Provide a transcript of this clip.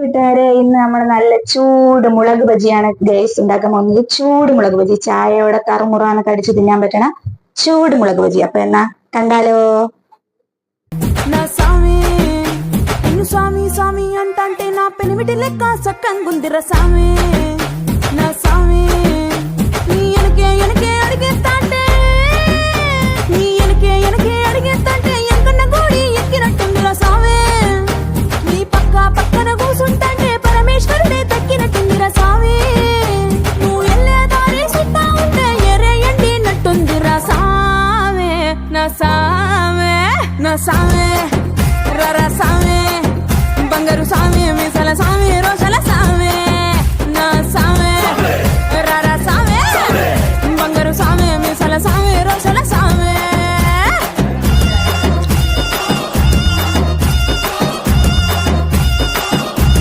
വീട്ടുകാരെ ഇന്ന് നമ്മൾ നല്ല ചൂട് മുളക് ബജിയാണ് ഗൈസ് ഉണ്ടാക്കാൻ പോകുന്നത്. ചൂട് മുളക് ബജി, ചായയോടെ കറുമുറാന്ന് കടിച്ച് തിന്നാൻ പറ്റണ ചൂട് മുളക് ബജി. അപ്പൊ എന്നാ കണ്ടാലോ? స్వామి స్వామి అంటే నా పెనిమిటి లెక్క సక్కంగుందిర సామి నా సామి